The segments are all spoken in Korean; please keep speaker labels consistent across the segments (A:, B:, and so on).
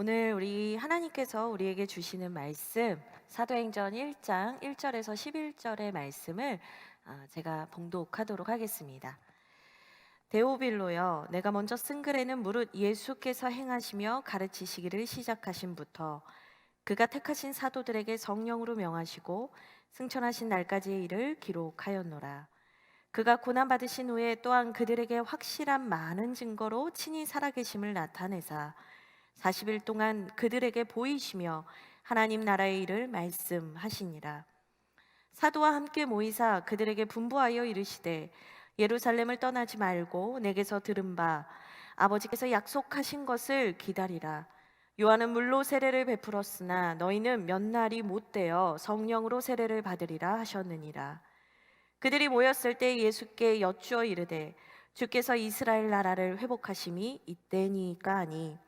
A: 오늘 우리 하나님께서 우리에게 주시는 말씀 사도행전 1장 1절에서 11절의 말씀을 제가 봉독하도록 하겠습니다. 데오빌로여, 내가 먼저 쓴 글에는 무릇 예수께서 행하시며 가르치시기를 시작하신부터 그가 택하신 사도들에게 성령으로 명하시고 승천하신 날까지의 일을 기록하였노라. 그가 고난 받으신 후에 또한 그들에게 확실한 많은 증거로 친히 살아계심을 나타내사 40일 동안 그들에게 보이시며 하나님 나라의 일을 말씀하시니라. 사도와 함께 모이사 그들에게 분부하여 이르시되 예루살렘을 떠나지 말고 내게서 들은 바 아버지께서 약속하신 것을 기다리라. 요한은 물로 세례를 베풀었으나 너희는 몇 날이 못되어 성령으로 세례를 받으리라 하셨느니라. 그들이 모였을 때 예수께 여쭈어 이르되 주께서 이스라엘 나라를 회복하심이 이때니까 하니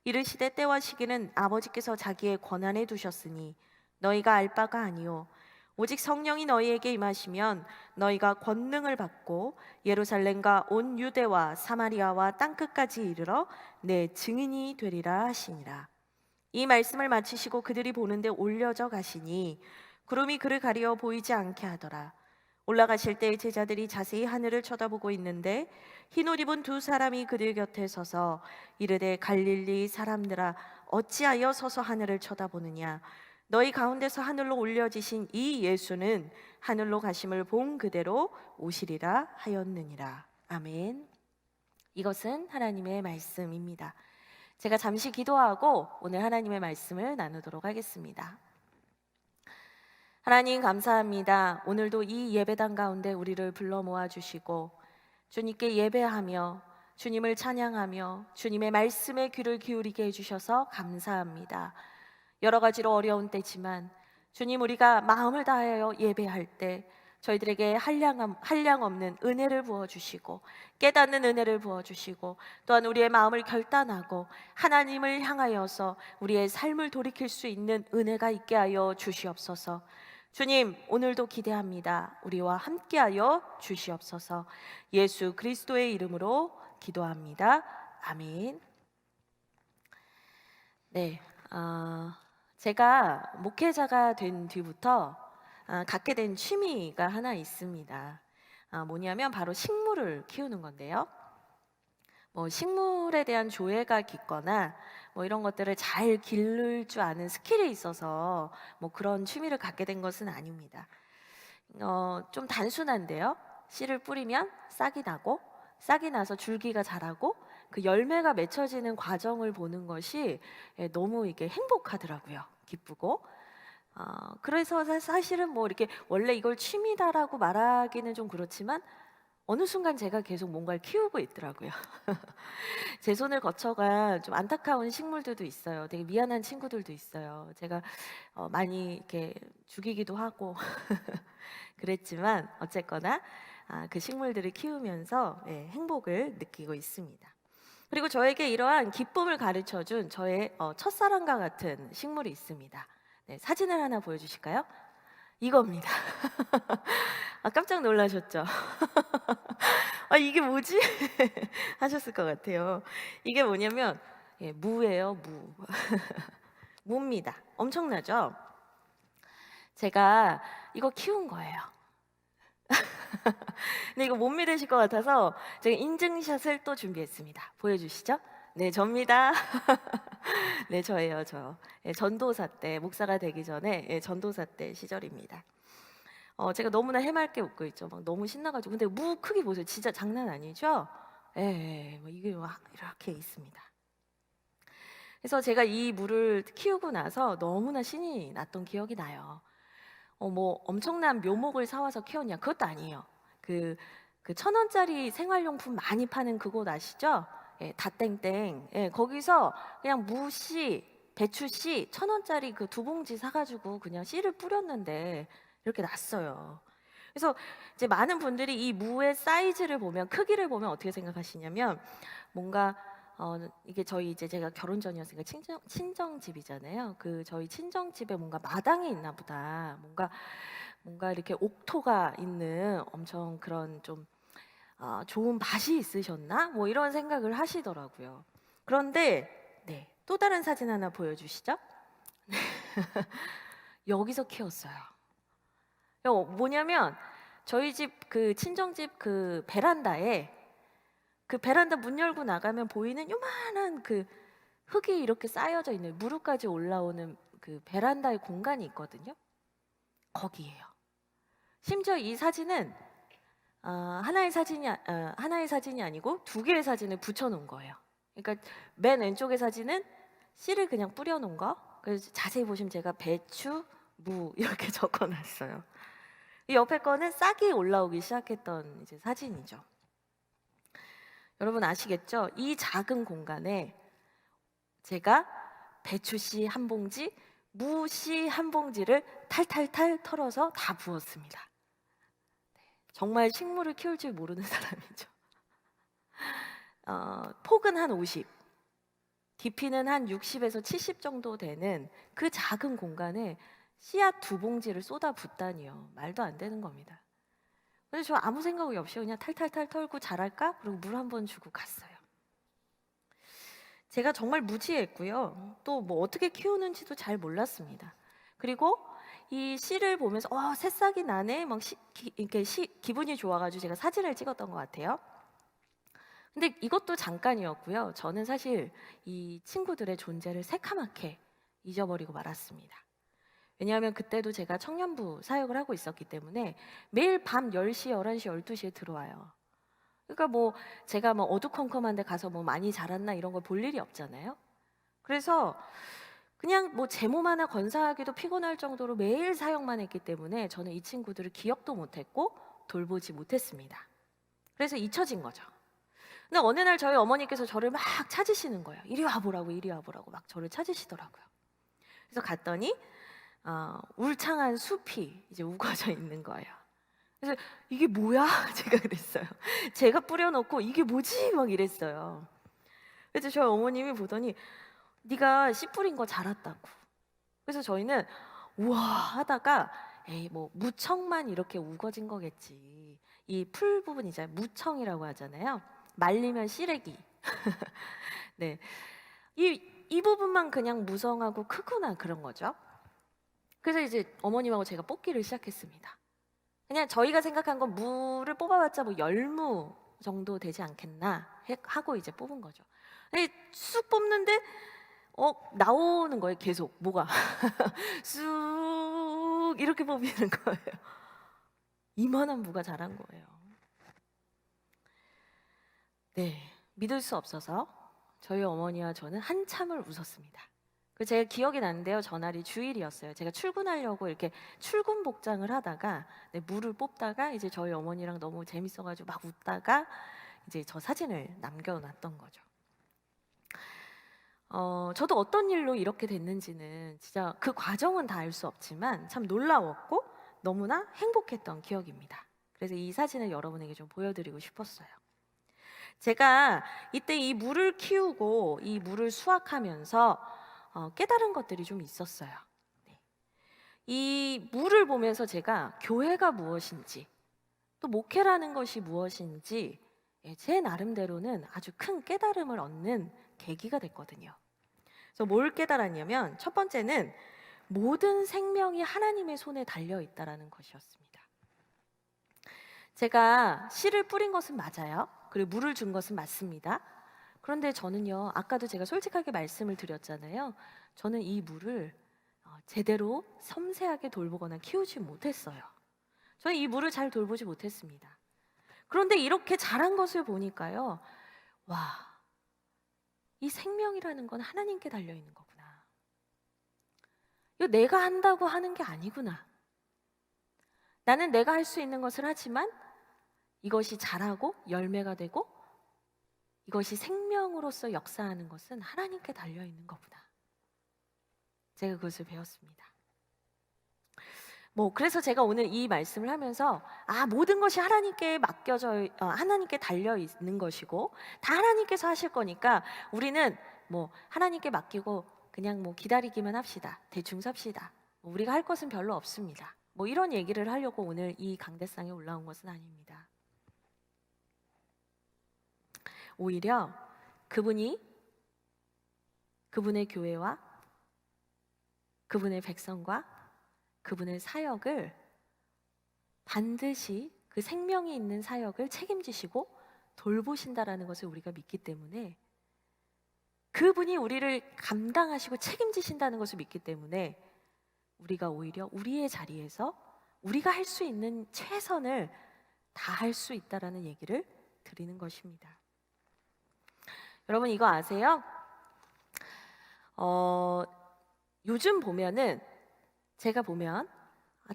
A: 이르시되 때와 시기는 아버지께서 자기의 권한에 두셨으니 너희가 알 바가 아니요 오직 성령이 너희에게 임하시면 너희가 권능을 받고 예루살렘과 온 유대와 사마리아와 땅끝까지 이르러 내 증인이 되리라 하시니라. 이 말씀을 마치시고 그들이 보는데 올려져 가시니 구름이 그를 가리어 보이지 않게 하더라. 올라가실 때 제자들이 자세히 하늘을 쳐다보고 있는데 흰 옷 입은 두 사람이 그들 곁에 서서 이르되 갈릴리 사람들아 어찌하여 서서 하늘을 쳐다보느냐. 너희 가운데서 하늘로 올려지신 이 예수는 하늘로 가심을 본 그대로 오시리라 하였느니라. 아멘. 이것은 하나님의 말씀입니다. 제가 잠시 기도하고 오늘 하나님의 말씀을 나누도록 하겠습니다. 하나님 감사합니다. 오늘도 이 예배당 가운데 우리를 불러 모아 주시고 주님께 예배하며 주님을 찬양하며 주님의 말씀에 귀를 기울이게 해주셔서 감사합니다. 여러 가지로 어려운 때지만 주님, 우리가 마음을 다하여 예배할 때 저희들에게 한량 없는 은혜를 부어주시고 깨닫는 은혜를 부어주시고 또한 우리의 마음을 결단하고 하나님을 향하여서 우리의 삶을 돌이킬 수 있는 은혜가 있게 하여 주시옵소서. 주님, 오늘도 기대합니다. 우리와 함께하여 주시옵소서. 예수 그리스도의 이름으로 기도합니다. 아멘. 네, 제가 목회자가 된 뒤부터 갖게 된 취미가 하나 있습니다. 뭐냐면 바로 식물을 키우는 건데요. 뭐 식물에 대한 조예가 깊거나 뭐 이런 것들을 잘 기를 줄 아는 스킬이 있어서 뭐 그런 취미를 갖게 된 것은 아닙니다. 좀 단순한데요. 씨를 뿌리면 싹이 나고 싹이 나서 줄기가 자라고 그 열매가 맺혀지는 과정을 보는 것이 너무 이게 행복하더라고요. 기쁘고. 그래서 사실은 뭐 이렇게 원래 이걸 취미다라고 말하기는 좀 그렇지만 어느 순간 제가 계속 뭔가를 키우고 있더라고요. 제 손을 거쳐간 좀 안타까운 식물들도 있어요. 되게 미안한 친구들도 있어요. 제가 많이 이렇게 죽이기도 하고 그랬지만 어쨌거나 그 식물들을 키우면서 행복을 느끼고 있습니다. 그리고 저에게 이러한 기쁨을 가르쳐준 저의 첫사랑과 같은 식물이 있습니다. 네, 사진을 하나 보여주실까요? 이겁니다. 깜짝 놀라셨죠? 이게 뭐지? 하셨을 것 같아요. 이게 뭐냐면 무예요, 무. 무입니다. 엄청나죠? 제가 이거 키운 거예요. 근데 이거 못 믿으실 것 같아서 제가 인증샷을 또 준비했습니다. 보여주시죠? 네, 접니다. 네, 저예요, 저. 전도사 때, 목사가 되기 전에 전도사 때 시절입니다. 제가 너무나 해맑게 웃고 있죠. 막 너무 신나가지고. 근데 무 크기 보세요. 진짜 장난 아니죠? 뭐 이게 막 이렇게 있습니다. 그래서 제가 이 무를 키우고 나서 너무나 신이 났던 기억이 나요. 뭐 엄청난 묘목을 사와서 키웠냐? 그것도 아니에요. 그 1,000원짜리 생활용품 많이 파는 그곳 아시죠? 다땡땡. 거기서 그냥 무씨, 배추씨 1,000원짜리 그 2봉지 사가지고 그냥 씨를 뿌렸는데 이렇게 났어요. 그래서 이제 많은 분들이 이 무의 사이즈를 보면, 크기를 보면 어떻게 생각하시냐면 뭔가 이게 저희 이제 제가 결혼 전이었으니까 친정 집이잖아요. 그 저희 친정 집에 뭔가 마당이 있나 보다. 뭔가 이렇게 옥토가 있는 엄청 그런 좀 좋은 밭이 있으셨나? 뭐 이런 생각을 하시더라고요. 그런데 네, 또 다른 사진 하나 보여주시죠. 여기서 키웠어요. 뭐냐면 저희 집 그 친정집 그 베란다에, 그 베란다 문 열고 나가면 보이는 요만한 그 흙이 이렇게 쌓여져 있는, 무릎까지 올라오는 그 베란다의 공간이 있거든요. 거기에요. 심지어 이 사진은 하나의 사진이 아니고 두 개의 사진을 붙여놓은 거예요. 그러니까 맨 왼쪽의 사진은 씨를 그냥 뿌려놓은 거. 그래서 자세히 보시면 제가 배추, 무 이렇게 적어놨어요. 이 옆에 거는 싹이 올라오기 시작했던 이제 사진이죠. 여러분 아시겠죠? 이 작은 공간에 제가 배추씨 한 봉지, 무씨 한 봉지를 탈탈탈 털어서 다 부었습니다. 정말 식물을 키울 줄 모르는 사람이죠. 폭은 한 50, 깊이는 한 60에서 70 정도 되는 그 작은 공간에 씨앗 2봉지를 쏟아 붓다니요. 말도 안 되는 겁니다. 근데 저 아무 생각이 없이 그냥 탈탈탈 털고 자랄까? 그리고 물 한 번 주고 갔어요. 제가 정말 무지했고요. 또 뭐 어떻게 키우는지도 잘 몰랐습니다. 그리고 이 씨를 보면서 새싹이 나네, 막 기분이 좋아가지고 제가 사진을 찍었던 것 같아요. 근데 이것도 잠깐이었고요. 저는 사실 이 친구들의 존재를 새카맣게 잊어버리고 말았습니다. 왜냐하면 그때도 제가 청년부 사역을 하고 있었기 때문에 매일 밤 10시, 11시, 12시에 들어와요. 그러니까 뭐 제가 뭐 어두컴컴한 데 가서 뭐 많이 자랐나 이런 걸 볼 일이 없잖아요. 그래서 그냥 뭐 제 몸 하나 건사하기도 피곤할 정도로 매일 사역만 했기 때문에 저는 이 친구들을 기억도 못했고 돌보지 못했습니다. 그래서 잊혀진 거죠. 근데 어느 날 저희 어머니께서 저를 막 찾으시는 거예요. 이리 와보라고, 이리 와보라고 막 저를 찾으시더라고요. 그래서 갔더니 울창한 숲이 이제 우거져 있는 거예요. 그래서 이게 뭐야? 제가 그랬어요. 제가 뿌려놓고 이게 뭐지? 막 이랬어요. 그래서 저희 어머님이 보더니 네가 씨 뿌린 거 자랐다고. 그래서 저희는 우와 하다가 에이 뭐 무청만 이렇게 우거진 거겠지. 이 풀 부분 이제 무청이라고 하잖아요. 말리면 씨래기. 네, 이 부분만 그냥 무성하고 크구나 그런 거죠. 그래서 이제 어머님하고 제가 뽑기를 시작했습니다. 그냥 저희가 생각한 건 무를 뽑아봤자 뭐 10무 정도 되지 않겠나 하고 이제 뽑은 거죠. 쑥 뽑는데 나오는 거예요. 계속 뭐가 쑥 이렇게 뽑히는 거예요. 이만한 무가 자란 거예요. 네, 믿을 수 없어서 저희 어머니와 저는 한참을 웃었습니다. 그 제가 기억이 나는데요. 전날이 주일이었어요. 제가 출근하려고 이렇게 출근 복장을 하다가 물을 뽑다가 이제 저희 어머니랑 너무 재밌어가지고 막 웃다가 이제 저 사진을 남겨놨던 거죠. 저도 어떤 일로 이렇게 됐는지는 진짜 그 과정은 다 알 수 없지만 참 놀라웠고 너무나 행복했던 기억입니다. 그래서 이 사진을 여러분에게 좀 보여드리고 싶었어요. 제가 이때 이 물을 키우고 이 물을 수확하면서 깨달은 것들이 좀 있었어요. 네. 이 물을 보면서 제가 교회가 무엇인지 또 목회라는 것이 무엇인지 제 나름대로는 아주 큰 깨달음을 얻는 계기가 됐거든요. 그래서 뭘 깨달았냐면 첫 번째는 모든 생명이 하나님의 손에 달려 있다라는 것이었습니다. 제가 씨를 뿌린 것은 맞아요. 그리고 물을 준 것은 맞습니다. 그런데 저는요, 아까도 제가 솔직하게 말씀을 드렸잖아요. 저는 이 물을 제대로 섬세하게 돌보거나 키우지 못했어요. 저는 이 물을 잘 돌보지 못했습니다. 그런데 이렇게 자란 것을 보니까요, 와, 이 생명이라는 건 하나님께 달려 있는 거구나. 이거 내가 한다고 하는 게 아니구나. 나는 내가 할 수 있는 것을 하지만 이것이 자라고 열매가 되고 이것이 생명으로서 역사하는 것은 하나님께 달려 있는 거구나. 제가 그것을 배웠습니다. 그래서 제가 오늘 이 말씀을 하면서 모든 것이 하나님께 하나님께 달려 있는 것이고 다 하나님께서 하실 거니까 우리는 하나님께 맡기고 그냥 기다리기만 합시다. 대충 삽시다. 우리가 할 것은 별로 없습니다. 이런 얘기를 하려고 오늘 이 강대상에 올라온 것은 아닙니다. 오히려 그분이 그분의 교회와 그분의 백성과 그분의 사역을 반드시 그 생명이 있는 사역을 책임지시고 돌보신다라는 것을 우리가 믿기 때문에, 그분이 우리를 감당하시고 책임지신다는 것을 믿기 때문에 우리가 오히려 우리의 자리에서 우리가 할 수 있는 최선을 다할 수 있다라는 얘기를 드리는 것입니다. 여러분 이거 아세요? 요즘 보면은 제가 보면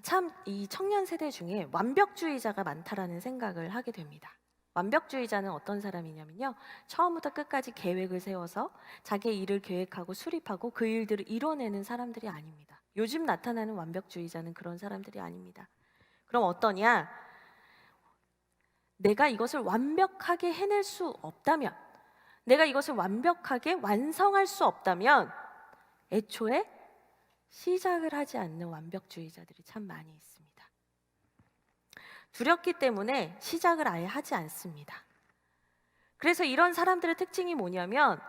A: 참 이 청년 세대 중에 완벽주의자가 많다라는 생각을 하게 됩니다. 완벽주의자는 어떤 사람이냐면요, 처음부터 끝까지 계획을 세워서 자기의 일을 계획하고 수립하고 그 일들을 이뤄내는 사람들이 아닙니다. 요즘 나타나는 완벽주의자는 그런 사람들이 아닙니다. 그럼 어떠냐? 내가 이것을 완벽하게 해낼 수 없다면, 내가 이것을 완벽하게 완성할 수 없다면 애초에 시작을 하지 않는 완벽주의자들이 참 많이 있습니다. 두렵기 때문에 시작을 아예 하지 않습니다. 그래서 이런 사람들의 특징이 뭐냐면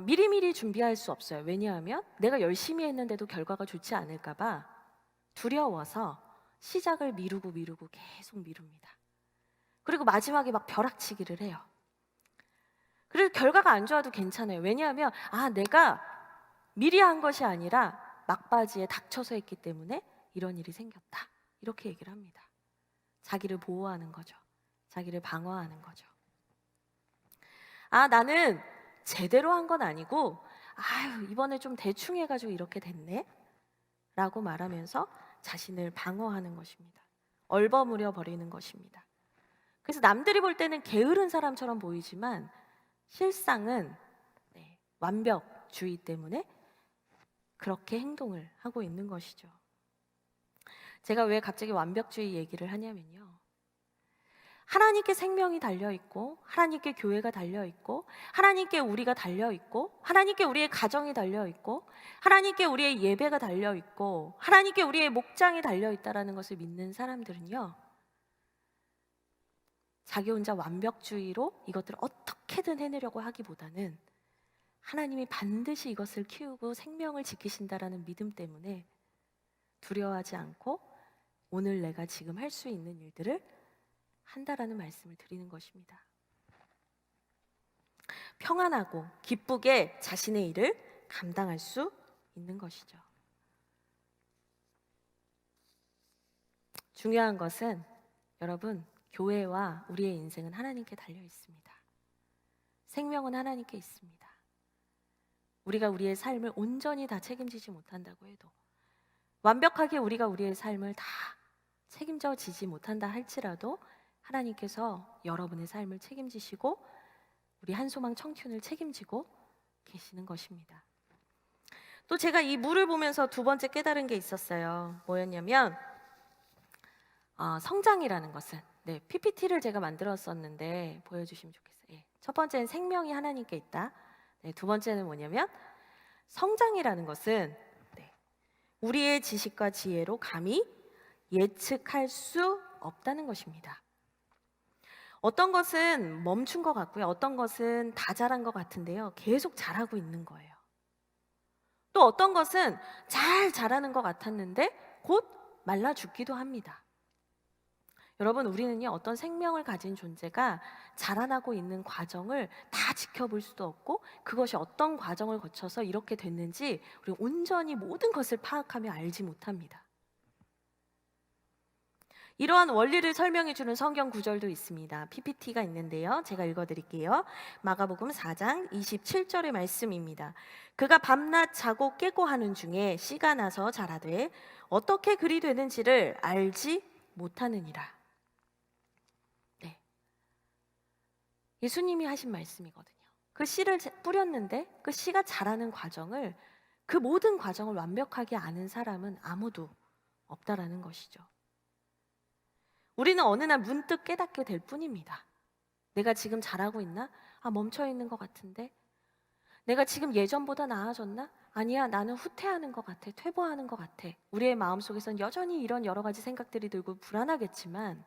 A: 미리미리 준비할 수 없어요. 왜냐하면 내가 열심히 했는데도 결과가 좋지 않을까 봐 두려워서 시작을 미루고 계속 미룹니다. 그리고 마지막에 막 벼락치기를 해요. 그리고 결과가 안 좋아도 괜찮아요. 왜냐하면 내가 미리 한 것이 아니라 막바지에 닥쳐서 했기 때문에 이런 일이 생겼다, 이렇게 얘기를 합니다. 자기를 보호하는 거죠. 자기를 방어하는 거죠. 나는 제대로 한 건 아니고 이번에 좀 대충 해가지고 이렇게 됐네 라고 말하면서 자신을 방어하는 것입니다. 얼버무려 버리는 것입니다. 그래서 남들이 볼 때는 게으른 사람처럼 보이지만 실상은 완벽주의 때문에 그렇게 행동을 하고 있는 것이죠. 제가 왜 갑자기 완벽주의 얘기를 하냐면요, 하나님께 생명이 달려있고 하나님께 교회가 달려있고 하나님께 우리가 달려있고 하나님께 우리의 가정이 달려있고 하나님께 우리의 예배가 달려있고 하나님께 우리의 목장이 달려있다라는 것을 믿는 사람들은요, 자기 혼자 완벽주의로 이것들을 어떻게든 해내려고 하기보다는 하나님이 반드시 이것을 키우고 생명을 지키신다라는 믿음 때문에 두려워하지 않고 오늘 내가 지금 할 수 있는 일들을 한다라는 말씀을 드리는 것입니다. 평안하고 기쁘게 자신의 일을 감당할 수 있는 것이죠. 중요한 것은 여러분, 교회와 우리의 인생은 하나님께 달려 있습니다. 생명은 하나님께 있습니다. 우리가 우리의 삶을 온전히 다 책임지지 못한다고 해도, 완벽하게 우리가 우리의 삶을 다 책임져지지 못한다 할지라도 하나님께서 여러분의 삶을 책임지시고 우리 한소망 청춘을 책임지고 계시는 것입니다. 또 제가 이 물을 보면서 두 번째 깨달은 게 있었어요. 뭐였냐면 성장이라는 것은, PPT를 제가 만들었었는데 보여주시면 좋겠어요. 첫 번째는 생명이 하나님께 있다. 두 번째는 뭐냐면 성장이라는 것은 우리의 지식과 지혜로 감히 예측할 수 없다는 것입니다. 어떤 것은 멈춘 것 같고요, 어떤 것은 다 자란 것 같은데요, 계속 자라고 있는 거예요. 또 어떤 것은 잘 자라는 것 같았는데 곧 말라 죽기도 합니다. 여러분, 우리는요, 어떤 생명을 가진 존재가 자라나고 있는 과정을 다 지켜볼 수도 없고 그것이 어떤 과정을 거쳐서 이렇게 됐는지 우리 온전히 모든 것을 파악하며 알지 못합니다. 이러한 원리를 설명해 주는 성경 구절도 있습니다. PPT가 있는데요, 제가 읽어드릴게요. 마가복음 4장 27절의 말씀입니다. 그가 밤낮 자고 깨고 하는 중에 씨가 나서 자라되 어떻게 그리 되는지를 알지 못하느니라. 예수님이 하신 말씀이거든요. 그 씨를 뿌렸는데 그 씨가 자라는 과정을, 그 모든 과정을 완벽하게 아는 사람은 아무도 없다라는 것이죠. 우리는 어느 날 문득 깨닫게 될 뿐입니다. 내가 지금 잘하고 있나? 멈춰 있는 것 같은데? 내가 지금 예전보다 나아졌나? 아니야, 나는 후퇴하는 것 같아, 퇴보하는 것 같아. 우리의 마음속에선 여전히 이런 여러 가지 생각들이 들고 불안하겠지만,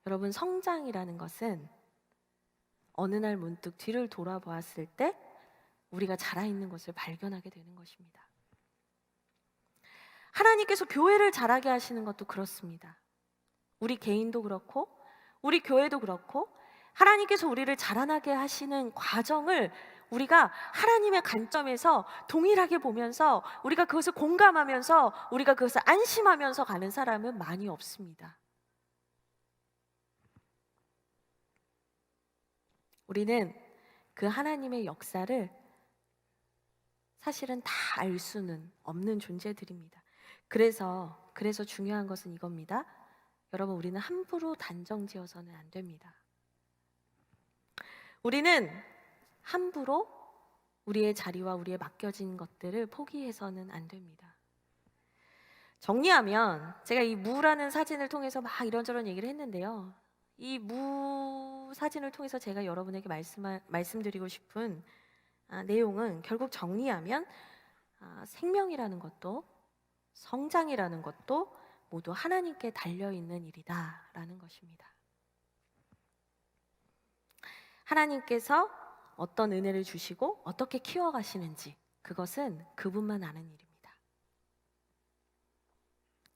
A: 여러분, 성장이라는 것은 어느 날 문득 뒤를 돌아보았을 때 우리가 자라있는 것을 발견하게 되는 것입니다. 하나님께서 교회를 자라게 하시는 것도 그렇습니다. 우리 개인도 그렇고 우리 교회도 그렇고 하나님께서 우리를 자라나게 하시는 과정을 우리가 하나님의 관점에서 동일하게 보면서 우리가 그것을 공감하면서 우리가 그것을 안심하면서 가는 사람은 많이 없습니다. 우리는 그 하나님의 역사를 사실은 다 알 수는 없는 존재들입니다. 그래서 중요한 것은 이겁니다. 여러분, 우리는 함부로 단정지어서는 안 됩니다. 우리는 함부로 우리의 자리와 우리의 맡겨진 것들을 포기해서는 안 됩니다. 정리하면 제가 이 무라는 사진을 통해서 막 이런저런 얘기를 했는데요. 이 무 사진을 통해서 제가 여러분에게 말씀드리고 싶은 내용은 결국 정리하면 생명이라는 것도 성장이라는 것도 모두 하나님께 달려있는 일이다라는 것입니다. 하나님께서 어떤 은혜를 주시고 어떻게 키워가시는지 그것은 그분만 아는 일입니다.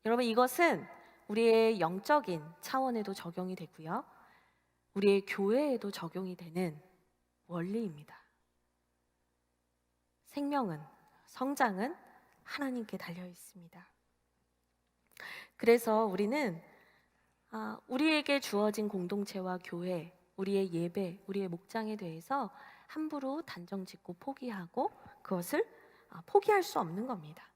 A: 여러분, 이것은 우리의 영적인 차원에도 적용이 되고요. 우리의 교회에도 적용이 되는 원리입니다. 생명은, 성장은 하나님께 달려 있습니다. 그래서 우리는 우리에게 주어진 공동체와 교회, 우리의 예배, 우리의 목장에 대해서 함부로 단정짓고 포기하고 그것을 포기할 수 없는 겁니다.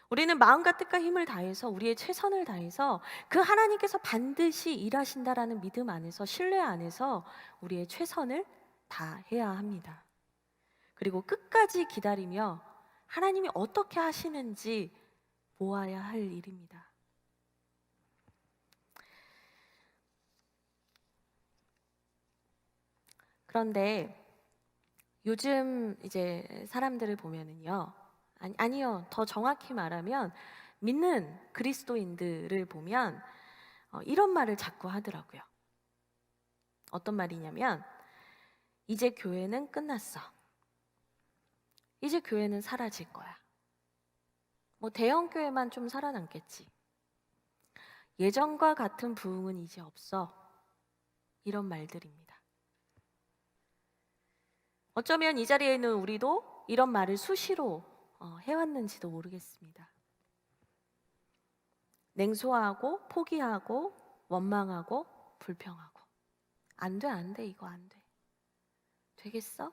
A: 우리는 마음과 뜻과 힘을 다해서 우리의 최선을 다해서 그 하나님께서 반드시 일하신다라는 믿음 안에서, 신뢰 안에서 우리의 최선을 다해야 합니다. 그리고 끝까지 기다리며 하나님이 어떻게 하시는지 보아야 할 일입니다. 그런데 요즘 이제 사람들을 보면은요, 아니요, 더 정확히 말하면 믿는 그리스도인들을 보면 이런 말을 자꾸 하더라고요. 어떤 말이냐면, 이제 교회는 끝났어. 이제 교회는 사라질 거야. 뭐 대형 교회만 좀 살아남겠지. 예전과 같은 부흥은 이제 없어. 이런 말들입니다. 어쩌면 이 자리에 있는 우리도 이런 말을 수시로 해왔는지도 모르겠습니다. 냉소하고 포기하고 원망하고 불평하고 안 돼, 이거 안 돼. 되겠어?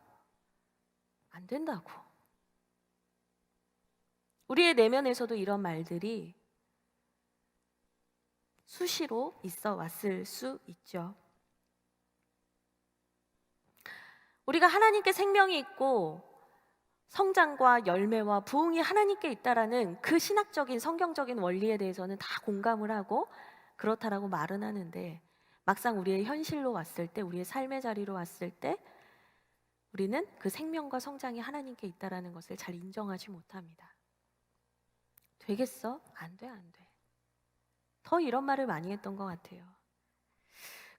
A: 안 된다고. 우리의 내면에서도 이런 말들이 수시로 있어 왔을 수 있죠. 우리가 하나님께 생명이 있고 성장과 열매와 부흥이 하나님께 있다라는 그 신학적인 성경적인 원리에 대해서는 다 공감을 하고 그렇다라고 말은 하는데, 막상 우리의 현실로 왔을 때, 우리의 삶의 자리로 왔을 때 우리는 그 생명과 성장이 하나님께 있다라는 것을 잘 인정하지 못합니다. 되겠어? 안 돼, 안 돼. 더 이런 말을 많이 했던 것 같아요.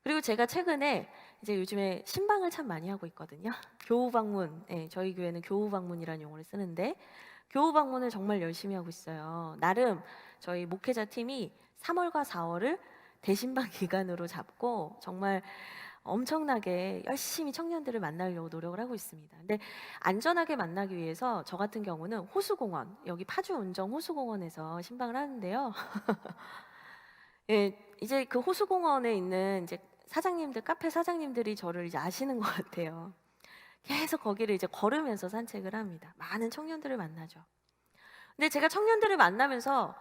A: 그리고 제가 최근에 이제 요즘에 신방을 참 많이 하고 있거든요. 교우 방문, 저희 교회는 교우 방문이라는 용어를 쓰는데 교우 방문을 정말 열심히 하고 있어요. 나름 저희 목회자 팀이 3월과 4월을 대신방 기간으로 잡고 정말 엄청나게 열심히 청년들을 만나려고 노력을 하고 있습니다. 근데 안전하게 만나기 위해서 저 같은 경우는 호수공원, 여기 파주 운정 호수공원에서 신방을 하는데요. 예, 이제 그 호수공원에 있는 이제 사장님들, 카페 사장님들이 저를 이제 아시는 것 같아요. 계속 거기를 이제 걸으면서 산책을 합니다. 많은 청년들을 만나죠. 근데 제가 청년들을 만나면서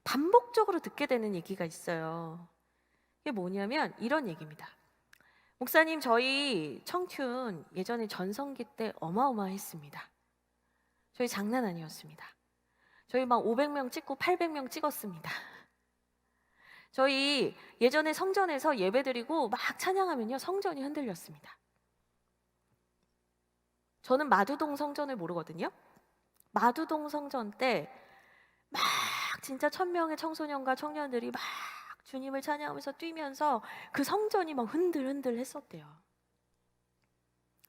A: 반복적으로 듣게 되는 얘기가 있어요. 이게 뭐냐면 이런 얘기입니다. 목사님, 저희 청춘 예전에 전성기 때 어마어마했습니다. 저희 장난 아니었습니다. 저희 막 500명 찍고 800명 찍었습니다. 저희 예전에 성전에서 예배드리고 막 찬양하면요, 성전이 흔들렸습니다. 저는 마두동 성전을 모르거든요. 마두동 성전 때 막 진짜 1000명의 청소년과 청년들이 막 주님을 찬양하면서 뛰면서 그 성전이 막 흔들흔들 했었대요.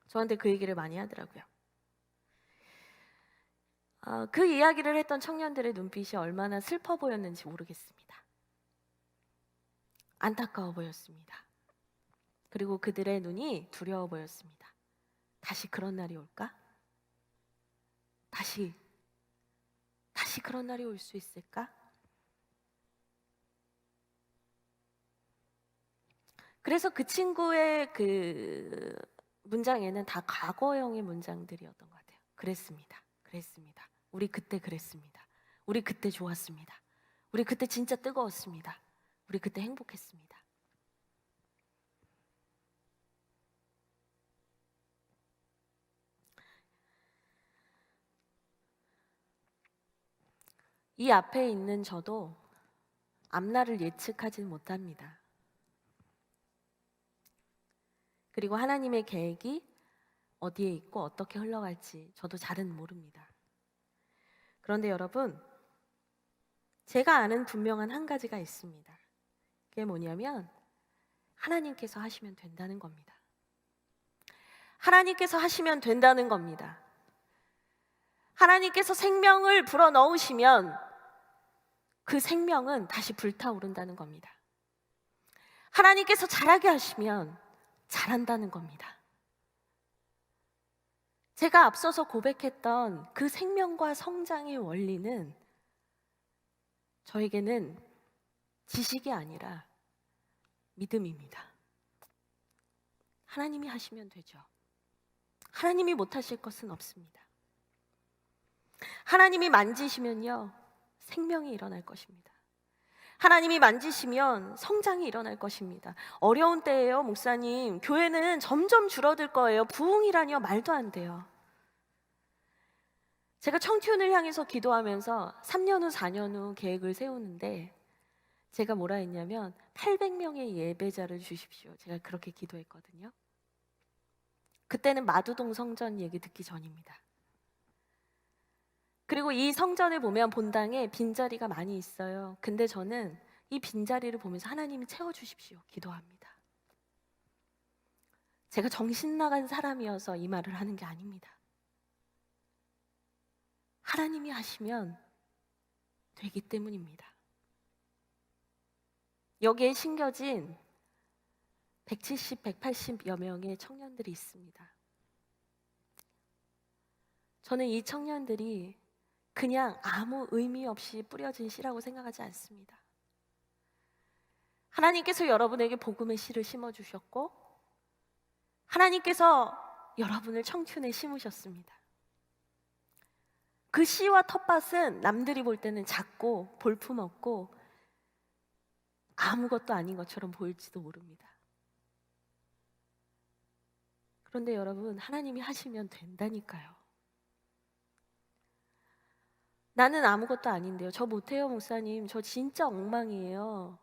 A: 저한테 그 얘기를 많이 하더라고요. 그 이야기를 했던 청년들의 눈빛이 얼마나 슬퍼 보였는지 모르겠습니다. 안타까워 보였습니다. 그리고 그들의 눈이 두려워 보였습니다. 다시 그런 날이 올까? 다시 그런 날이 올 수 있을까? 그래서 그 친구의 그 문장에는 다 과거형의 문장들이었던 것 같아요. 그랬습니다. 우리 그때 그랬습니다. 우리 그때 좋았습니다. 우리 그때 진짜 뜨거웠습니다. 우리 그때 행복했습니다. 이 앞에 있는 저도 앞날을 예측하지는 못합니다. 그리고 하나님의 계획이 어디에 있고 어떻게 흘러갈지 저도 잘은 모릅니다. 그런데 여러분, 제가 아는 분명한 한 가지가 있습니다. 그게 뭐냐면 하나님께서 하시면 된다는 겁니다. 하나님께서 하시면 된다는 겁니다. 하나님께서 생명을 불어넣으시면 그 생명은 다시 불타오른다는 겁니다. 하나님께서 자라게 하시면 자란다는 겁니다. 제가 앞서서 고백했던 그 생명과 성장의 원리는 저에게는 지식이 아니라 믿음입니다. 하나님이 하시면 되죠. 하나님이 못하실 것은 없습니다. 하나님이 만지시면요, 생명이 일어날 것입니다. 하나님이 만지시면 성장이 일어날 것입니다. 어려운 때예요, 목사님. 교회는 점점 줄어들 거예요. 부흥이라니요, 말도 안 돼요. 제가 청춘을 향해서 기도하면서 3년 후, 4년 후 계획을 세우는데 제가 뭐라 했냐면 800명의 예배자를 주십시오. 제가 그렇게 기도했거든요. 그때는 마두동 성전 얘기 듣기 전입니다. 그리고 이 성전을 보면 본당에 빈자리가 많이 있어요. 근데 저는 이 빈자리를 보면서 하나님이 채워주십시오 기도합니다. 제가 정신 나간 사람이어서 이 말을 하는 게 아닙니다. 하나님이 하시면 되기 때문입니다. 여기에 심겨진 170, 180여 명의 청년들이 있습니다. 저는 이 청년들이 그냥 아무 의미 없이 뿌려진 씨라고 생각하지 않습니다. 하나님께서 여러분에게 복음의 씨를 심어주셨고 하나님께서 여러분을 청춘에 심으셨습니다. 그 씨와 텃밭은 남들이 볼 때는 작고 볼품없고 아무것도 아닌 것처럼 보일지도 모릅니다. 그런데 여러분, 하나님이 하시면 된다니까요. 나는 아무것도 아닌데요. 저 못해요, 목사님. 저 진짜 엉망이에요.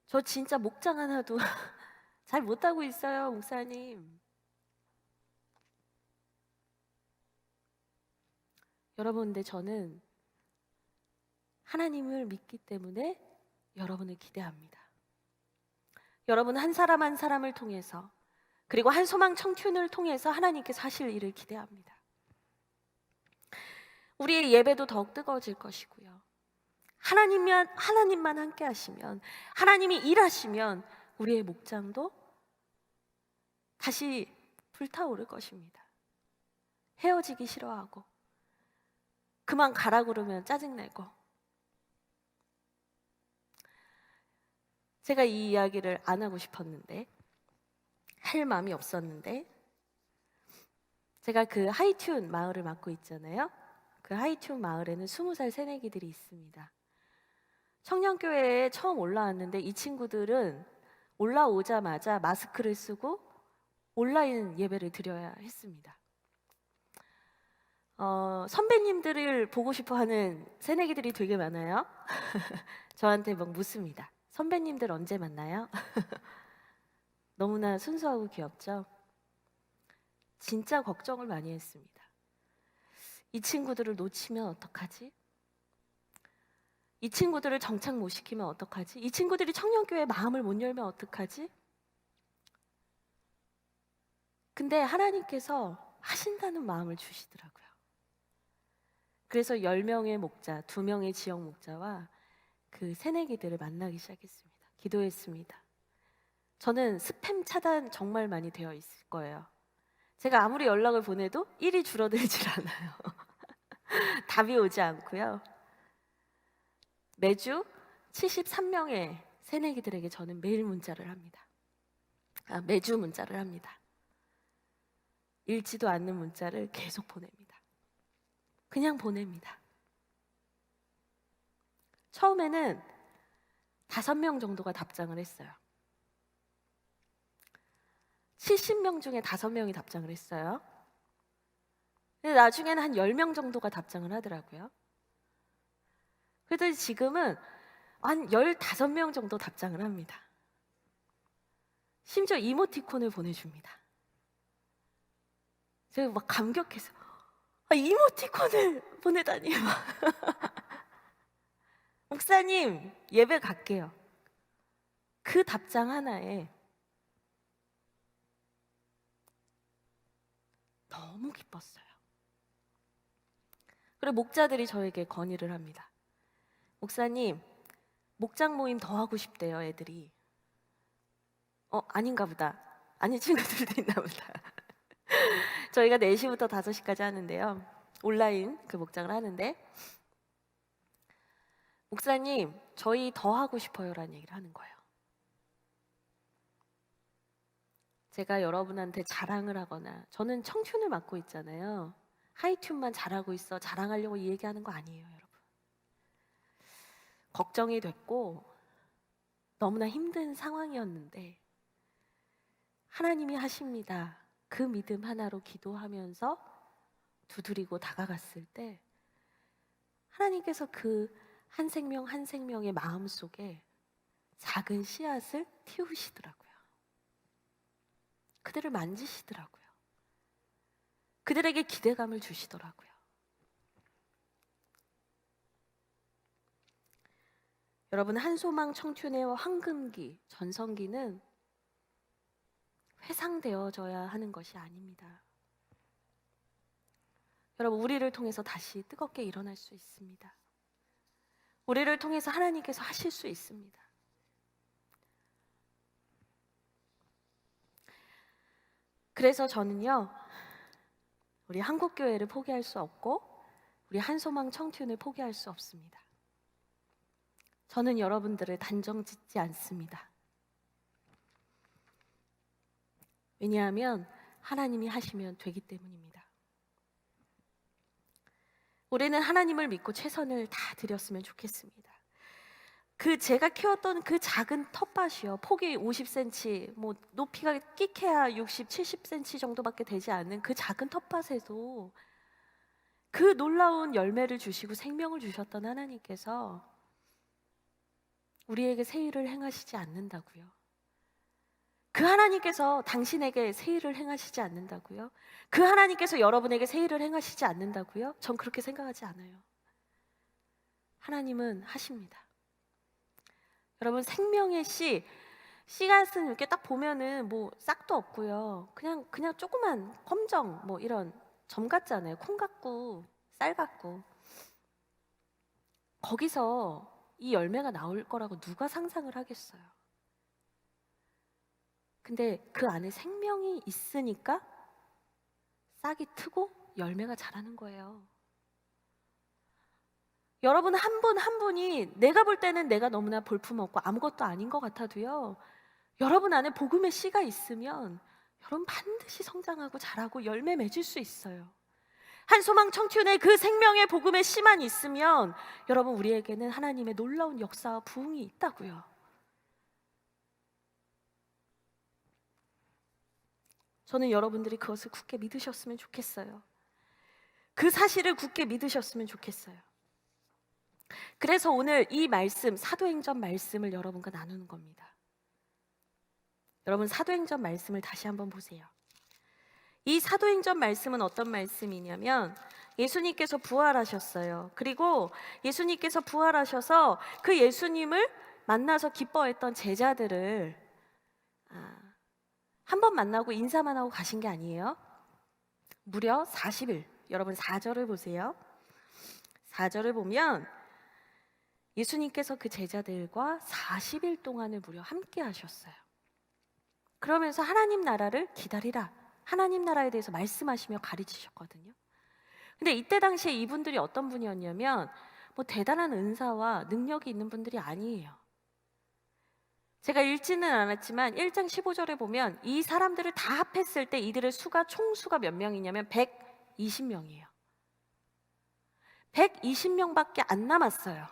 A: 저 진짜 목장 하나도 잘 못하고 있어요, 목사님. 여러분, 근데 저는 하나님을 믿기 때문에 여러분을 기대합니다. 여러분 한 사람 한 사람을 통해서 그리고 한 소망 청춘을 통해서 하나님께서 하실 일을 기대합니다. 우리의 예배도 더욱 뜨거워질 것이고요. 하나님만 함께 하시면, 하나님이 일하시면 우리의 목장도 다시 불타오를 것입니다. 헤어지기 싫어하고 그만 가라 그러면 짜증내고. 제가 이 이야기를 안 하고 싶었는데, 할 마음이 없었는데, 제가 그 하이튠 마을을 맡고 있잖아요. 그 하이튠 마을에는 20살 새내기들이 있습니다. 청년교회에 처음 올라왔는데 이 친구들은 올라오자마자 마스크를 쓰고 온라인 예배를 드려야 했습니다. 선배님들을 보고 싶어하는 새내기들이 되게 많아요. 저한테 막 묻습니다. 선배님들 언제 만나요? 너무나 순수하고 귀엽죠? 진짜 걱정을 많이 했습니다. 이 친구들을 놓치면 어떡하지? 이 친구들을 정착 못 시키면 어떡하지? 이 친구들이 청년교회에 마음을 못 열면 어떡하지? 근데 하나님께서 하신다는 마음을 주시더라고요. 그래서 10명의 목자, 2명의 지역 목자와 그 새내기들을 만나기 시작했습니다. 기도했습니다. 저는 스팸 차단 정말 많이 되어 있을 거예요. 제가 아무리 연락을 보내도 일이 줄어들질 않아요. 답이 오지 않고요. 매주 73명의 새내기들에게 저는 매일 문자를 합니다. 매주 문자를 합니다. 읽지도 않는 문자를 계속 보냅니다. 그냥 보냅니다. 처음에는 5명 정도가 답장을 했어요. 70명 중에 5명이 답장을 했어요. 근데 나중에는 한 10명 정도가 답장을 하더라고요. 그래도 지금은 한 15명 정도 답장을 합니다. 심지어 이모티콘을 보내줍니다. 제가 막 감격해서 이모티콘을 보내다니. 목사님, 예배 갈게요. 그 답장 하나에 너무 기뻤어요. 그리고 목자들이 저에게 건의를 합니다. 목사님, 목장 모임 더 하고 싶대요, 애들이. 아닌가 보다. 아닌 친구들도 있나 보다. 저희가 4시부터 5시까지 하는데요. 온라인 그 목장을 하는데, 목사님, 저희 더 하고 싶어요라는 얘기를 하는 거예요. 제가 여러분한테 자랑을 하거나, 저는 청춘을 맡고 있잖아요. 하이튠만 잘하고 있어, 자랑하려고 이 얘기하는 거 아니에요, 여러분. 걱정이 됐고 너무나 힘든 상황이었는데 하나님이 하십니다. 그 믿음 하나로 기도하면서 두드리고 다가갔을 때 하나님께서 그 한 생명 한 생명의 마음속에 작은 씨앗을 틔우시더라고요. 그들을 만지시더라고요. 그들에게 기대감을 주시더라고요. 여러분, 한소망 청춘의 황금기, 전성기는 회상되어져야 하는 것이 아닙니다. 여러분, 우리를 통해서 다시 뜨겁게 일어날 수 있습니다. 우리를 통해서 하나님께서 하실 수 있습니다. 그래서 저는요, 우리 한국교회를 포기할 수 없고 우리 한소망 청춘을 포기할 수 없습니다. 저는 여러분들을 단정 짓지 않습니다. 왜냐하면 하나님이 하시면 되기 때문입니다. 우리는 하나님을 믿고 최선을 다 드렸으면 좋겠습니다. 제가 키웠던 그 작은 텃밭이요, 폭이 50cm, 높이가 끼케야 60, 70cm 정도밖에 되지 않는 그 작은 텃밭에도 그 놀라운 열매를 주시고 생명을 주셨던 하나님께서 우리에게 새 일을 행하시지 않는다고요? 그 하나님께서 당신에게 새 일을 행하시지 않는다고요? 그 하나님께서 여러분에게 새 일을 행하시지 않는다고요? 전 그렇게 생각하지 않아요. 하나님은 하십니다. 여러분, 생명의 씨앗은 이렇게 딱 보면은 싹도 없고요. 그냥 조그만 검정 이런 점 같잖아요. 콩 같고 쌀 같고. 거기서 이 열매가 나올 거라고 누가 상상을 하겠어요? 근데 그 안에 생명이 있으니까 싹이 트고 열매가 자라는 거예요. 여러분, 한 분 한 분이 내가 볼 때는 내가 너무나 볼품없고 아무것도 아닌 것 같아도요, 여러분 안에 복음의 씨가 있으면 여러분 반드시 성장하고 자라고 열매 맺을 수 있어요. 한소망 청춘의 그 생명의 복음의 씨만 있으면 여러분, 우리에게는 하나님의 놀라운 역사와 부흥이 있다고요. 저는 여러분들이 그것을 굳게 믿으셨으면 좋겠어요. 그 사실을 굳게 믿으셨으면 좋겠어요. 그래서 오늘 이 말씀, 사도행전 말씀을 여러분과 나누는 겁니다. 여러분, 사도행전 말씀을 다시 한번 보세요. 이 사도행전 말씀은 어떤 말씀이냐면, 예수님께서 부활하셨어요. 그리고 예수님께서 부활하셔서 그 예수님을 만나서 기뻐했던 제자들을 한 번 만나고 인사만 하고 가신 게 아니에요. 무려 40일. 여러분, 4절을 보세요. 4절을 보면 예수님께서 그 제자들과 40일 동안을 무려 함께 하셨어요. 그러면서 하나님 나라를 기다리라, 하나님 나라에 대해서 말씀하시며 가르치셨거든요. 근데 이때 당시에 이분들이 어떤 분이었냐면 뭐 대단한 은사와 능력이 있는 분들이 아니에요. 제가 읽지는 않았지만 1장 15절에 보면 이 사람들을 다 합했을 때 이들의 총수가 몇 명이냐면 120명이에요. 120명밖에 안 남았어요.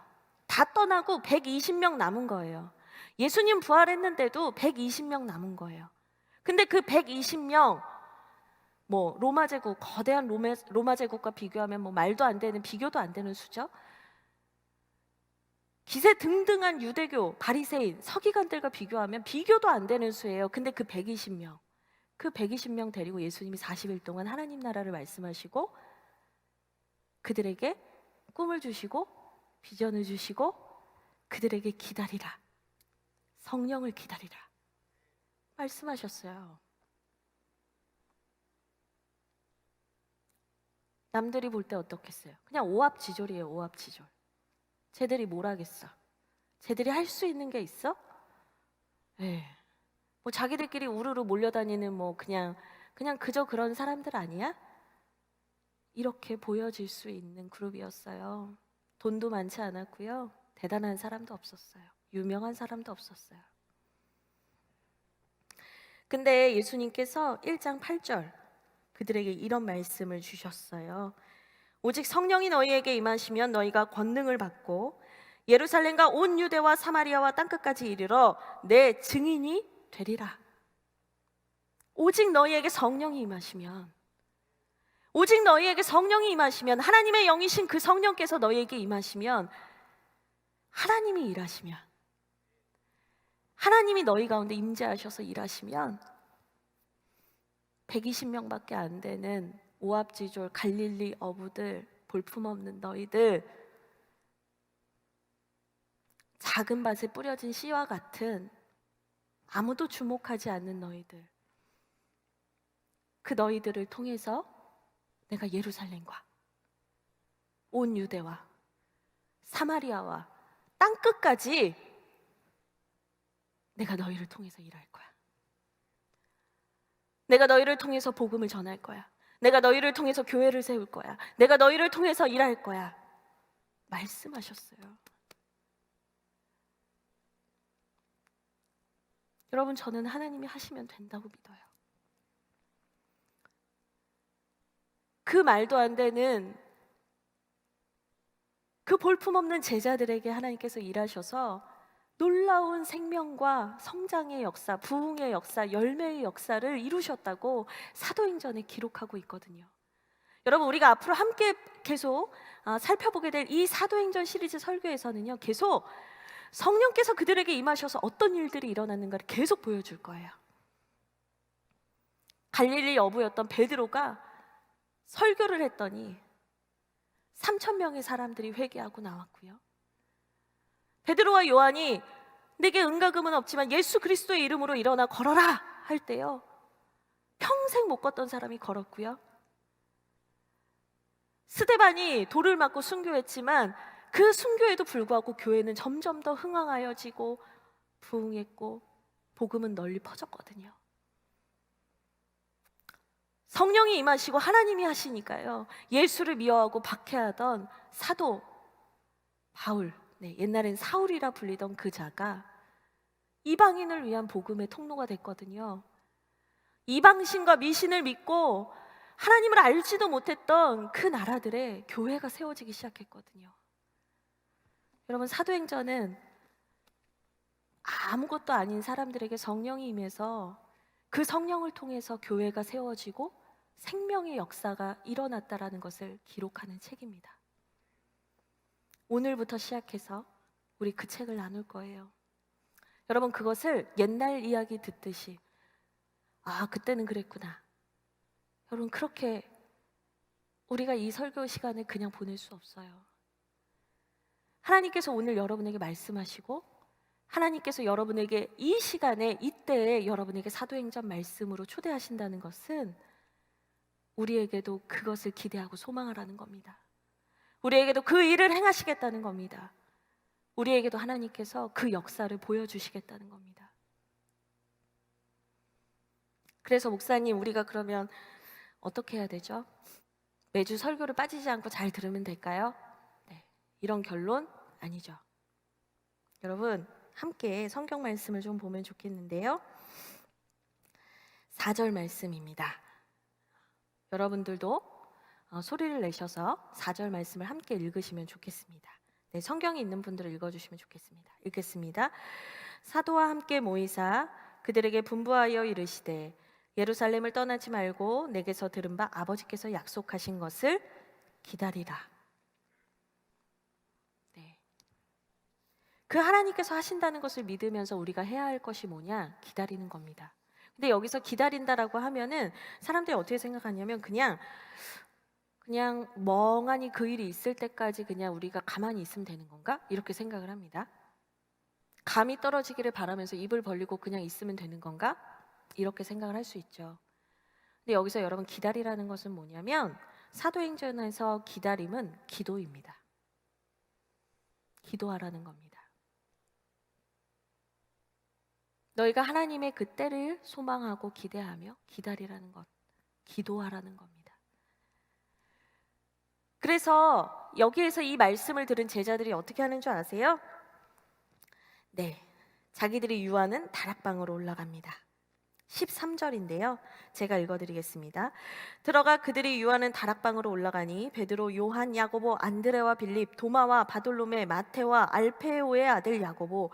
A: 다 떠나고 120명 남은 거예요. 예수님 부활했는데도 120명 남은 거예요. 근데 그 120명, 뭐 로마 제국, 거대한 로마 제국과 비교하면 뭐 말도 안 되는, 비교도 안 되는 수죠. 기세등등한 유대교, 바리새인, 서기관들과 비교하면 비교도 안 되는 수예요. 근데 그 120명 데리고 예수님이 40일 동안 하나님 나라를 말씀하시고 그들에게 꿈을 주시고 비전을 주시고 그들에게 기다리라, 성령을 기다리라 말씀하셨어요. 남들이 볼 때 어떻겠어요? 그냥 오합지졸이에요. 오합지졸. 쟤들이 뭘 하겠어? 쟤들이 할 수 있는 게 있어? 네. 뭐 자기들끼리 우르르 몰려다니는 뭐 그냥 그저 그런 사람들 아니야? 이렇게 보여질 수 있는 그룹이었어요. 돈도 많지 않았고요. 대단한 사람도 없었어요. 유명한 사람도 없었어요. 근데 예수님께서 1장 8절 그들에게 이런 말씀을 주셨어요. 오직 성령이 너희에게 임하시면 너희가 권능을 받고 예루살렘과 온 유대와 사마리아와 땅끝까지 이르러 내 증인이 되리라. 오직 너희에게 성령이 임하시면, 오직 너희에게 성령이 임하시면, 하나님의 영이신 그 성령께서 너희에게 임하시면, 하나님이 일하시면, 하나님이 너희 가운데 임재하셔서 일하시면 120명밖에 안 되는 오합지졸 갈릴리 어부들, 볼품없는 너희들, 작은 밭에 뿌려진 씨와 같은 아무도 주목하지 않는 너희들, 그 너희들을 통해서 내가 예루살렘과 온 유대와 사마리아와 땅끝까지 내가 너희를 통해서 일할 거야. 내가 너희를 통해서 복음을 전할 거야. 내가 너희를 통해서 교회를 세울 거야. 내가 너희를 통해서 일할 거야. 말씀하셨어요. 여러분, 저는 하나님이 하시면 된다고 믿어요. 그 말도 안 되는 그 볼품없는 제자들에게 하나님께서 일하셔서 놀라운 생명과 성장의 역사, 부흥의 역사, 열매의 역사를 이루셨다고 사도행전에 기록하고 있거든요. 여러분, 우리가 앞으로 함께 계속 살펴보게 될 이 사도행전 시리즈 설교에서는요, 계속 성령께서 그들에게 임하셔서 어떤 일들이 일어났는가를 계속 보여줄 거예요. 갈릴리 어부였던 베드로가 설교를 했더니 3,000명의 사람들이 회개하고 나왔고요. 베드로와 요한이 내게 은과 금은 없지만 예수 그리스도의 이름으로 일어나 걸어라 할 때요, 평생 못 걷던 사람이 걸었고요. 스데반이 돌을 맞고 순교했지만 그 순교에도 불구하고 교회는 점점 더 흥황하여지고 부흥했고 복음은 널리 퍼졌거든요. 성령이 임하시고 하나님이 하시니까요, 예수를 미워하고 박해하던 사도 바울, 옛날엔 사울이라 불리던 그 자가 이방인을 위한 복음의 통로가 됐거든요. 이방신과 미신을 믿고 하나님을 알지도 못했던 그 나라들의 교회가 세워지기 시작했거든요. 여러분, 사도행전은 아무것도 아닌 사람들에게 성령이 임해서 그 성령을 통해서 교회가 세워지고 생명의 역사가 일어났다라는 것을 기록하는 책입니다. 오늘부터 시작해서 우리 그 책을 나눌 거예요. 여러분, 그것을 옛날 이야기 듣듯이 그때는 그랬구나. 여러분, 그렇게 우리가 이 설교 시간을 그냥 보낼 수 없어요. 하나님께서 오늘 여러분에게 말씀하시고 하나님께서 여러분에게 이 시간에 이때에 여러분에게 사도행전 말씀으로 초대하신다는 것은 우리에게도 그것을 기대하고 소망하라는 겁니다. 우리에게도 그 일을 행하시겠다는 겁니다. 우리에게도 하나님께서 그 역사를 보여주시겠다는 겁니다. 그래서 목사님, 우리가 그러면 어떻게 해야 되죠? 매주 설교를 빠지지 않고 잘 들으면 될까요? 네, 이런 결론 아니죠. 여러분, 함께 성경 말씀을 좀 보면 좋겠는데요. 4절 말씀입니다. 여러분들도 소리를 내셔서 4절 말씀을 함께 읽으시면 좋겠습니다. 네, 성경이 있는 분들은 읽어주시면 좋겠습니다. 읽겠습니다. 사도와 함께 모이사 그들에게 분부하여 이르시되 예루살렘을 떠나지 말고 내게서 들은 바 아버지께서 약속하신 것을 기다리라. 네. 그 하나님께서 하신다는 것을 믿으면서 우리가 해야 할 것이 뭐냐? 기다리는 겁니다. 근데 여기서 기다린다라고 하면은 사람들이 어떻게 생각하냐면 그냥 멍하니 그 일이 있을 때까지 그냥 우리가 가만히 있으면 되는 건가? 이렇게 생각을 합니다. 감이 떨어지기를 바라면서 입을 벌리고 그냥 있으면 되는 건가? 이렇게 생각을 할 수 있죠. 근데 여기서 여러분, 기다리라는 것은 뭐냐면 사도행전에서 기다림은 기도입니다. 기도하라는 겁니다. 너희가 하나님의 그 때를 소망하고 기대하며 기다리라는 것, 기도하라는 겁니다. 그래서 여기에서 이 말씀을 들은 제자들이 어떻게 하는 줄 아세요? 네, 자기들이 유하는 다락방으로 올라갑니다. 13절인데요. 제가 읽어드리겠습니다. 들어가 그들이 유하는 다락방으로 올라가니 베드로, 요한, 야고보, 안드레와 빌립, 도마와 바돌로메, 마테와 알페오의 아들 야고보,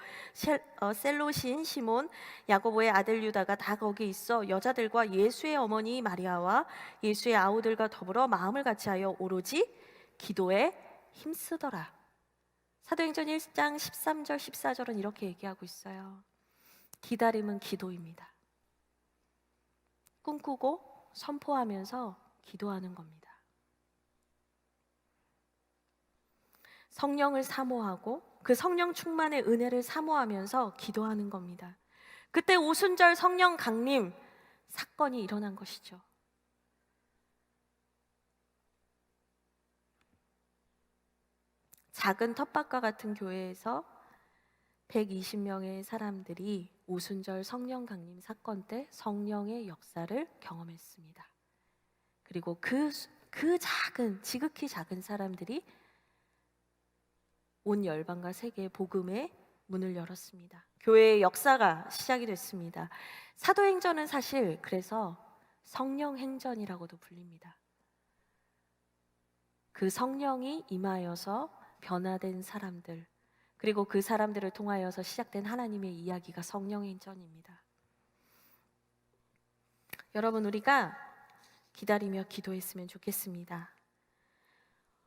A: 셀로시인 시몬, 야고보의 아들 유다가 다 거기 있어 여자들과 예수의 어머니 마리아와 예수의 아우들과 더불어 마음을 같이하여 오로지 기도에 힘쓰더라. 사도행전 1장 13절 14절은 이렇게 얘기하고 있어요. 기다림은 기도입니다. 꿈꾸고 선포하면서 기도하는 겁니다. 성령을 사모하고 그 성령 충만의 은혜를 사모하면서 기도하는 겁니다. 그때 오순절 성령 강림 사건이 일어난 것이죠. 작은 텃밭과 같은 교회에서 120명의 사람들이 오순절 성령 강림 사건 때 성령의 역사를 경험했습니다. 그리고 그 작은, 지극히 작은 사람들이 온 열방과 세계의 복음의 문을 열었습니다. 교회의 역사가 시작이 됐습니다. 사도행전은 사실 그래서 성령행전이라고도 불립니다. 그 성령이 임하여서 변화된 사람들, 그리고 그 사람들을 통하여서 시작된 하나님의 이야기가 성령행전입니다. 여러분, 우리가 기다리며 기도했으면 좋겠습니다.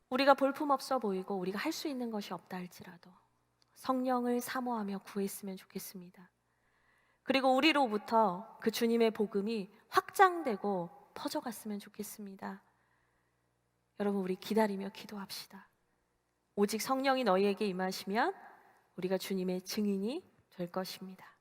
A: 우리가 볼품없어 보이고 우리가 할 수 있는 것이 없다 할지라도 성령을 사모하며 구했으면 좋겠습니다. 그리고 우리로부터 그 주님의 복음이 확장되고 퍼져갔으면 좋겠습니다. 여러분, 우리 기다리며 기도합시다. 오직 성령이 너희에게 임하시면 우리가 주님의 증인이 될 것입니다.